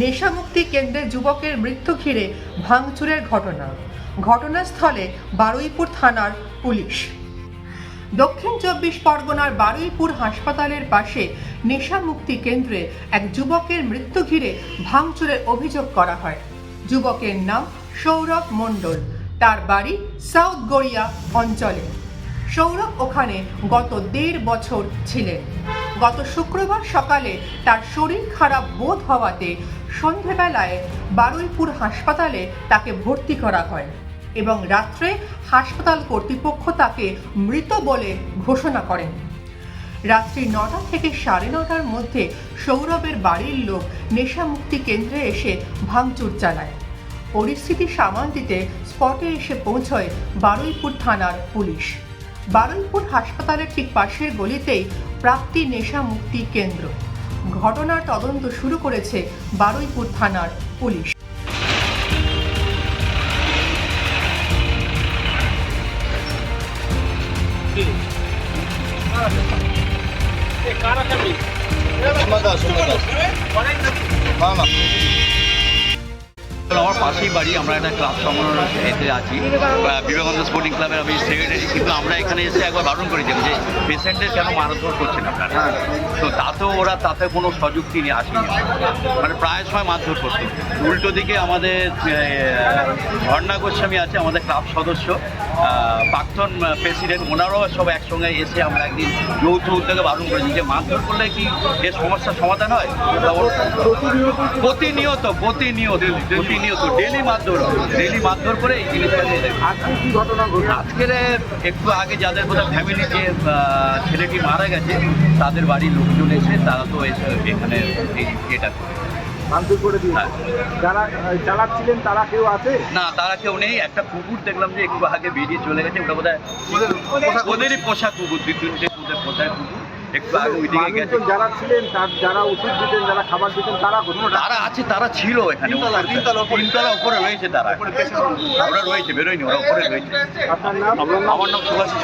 নেশামুক্তি কেন্দ্রে যুবকের মৃত্যু ঘিরে ভাঙচুরের ঘটনা। ঘটনাস্থলে বারুইপুর থানার পুলিশ। দক্ষিণ 24 পরগনার বারুইপুর হাসপাতালের পাশে নেশামুক্তি কেন্দ্রে এক যুবকের মৃত্যু ঘিরে ভাঙচুরের অভিযোগ করা হয়। যুবকের নাম সৌরভ মণ্ডল, তার বাড়ি সাউথ গড়িয়া অঞ্চলে। সৌরভ ওখানে গত 1.5 বছর ছিলেন। গত শুক্রবার সকালে তার শরীর খারাপ বোধ হওয়াতে সন্ধেবেলায় বারুইপুর হাসপাতালে তাকে ভর্তি করা হয় এবং রাত্রে হাসপাতাল কর্তৃপক্ষ তাকে মৃত বলে ঘোষণা করেন। রাত্রি 9টা থেকে 9:30টার মধ্যে সৌরভের বাড়ির লোক নেশামুক্তি কেন্দ্রে এসে ভাঙচুর চালায়। পরিস্থিতি সামাল দিতে স্পটে এসে পৌঁছয় বারুইপুর থানার পুলিশ। বারুইপুর হাসপাতালের ঠিক পাশের গলিতেই প্রাপ্তি নেশামুক্তি কেন্দ্র। ঘটনার তদন্ত শুরু করেছে বারুইপুর থানার পুলিশ। আমার পাশেই বাড়ি, আমরা একটা ক্লাব এতে আছি, বিবেকানন্দ স্পোর্টিং ক্লাবের আমি সেক্রেটারি। কিন্তু আমরা এখানে এসে একবার বারণ করেছিলাম যে পেশেন্টের কেন মারধর করছেন আপনারা। তো তাতেও ওরা তাতে কোনো সযুক্তি নিয়ে আসেনি, মানে প্রায় সময় মারধর করতো। উল্টো দিকে আমাদের ঝর্ণা গোস্বামী আছে, আমাদের ক্লাব সদস্য, প্রাক্তন প্রেসিডেন্ট, ওনারাও সব একসঙ্গে এসে আমরা একদিন যৌথ উদ্যোগে বারণ করেছি যে মারধর করলে কি এর সমস্যার সমাধান হয়। প্রতিনিয়ত ডেলি মারধর করে এই জিনিসটা নিয়ে দেয়। আজকের একটু আগে যাদের কোথাও ফ্যামিলি যে ছেলেটি মারা গেছে তাদের বাড়ির লোকজন এসে তারা তো এসে এখানে এটা করে যারা চালাচ্ছিলেন তারা কেউ আছে না, তারা কেউ নেই। একটা কুকুর দেখলাম যে একটু আগে বেরিয়ে চলে গেছে, ওটা বোধহয় ওদেরই পোষা কুকুর, 2-3টে ওদের পোষায় কুকুর একটু আগে ওই দিকে গেছে। যারা ছিলেন যারা ওষুধ দিতেন, যারা খাবার দিতেন, তারা আছে, তারা ছিল এখানে তিনতলা উপরে রয়েছে, তারা ওরা রয়েছে, বেরোয়নি, ওরা উপরে রয়েছে। আপনার নাম? আমার নাম সুভাষিস।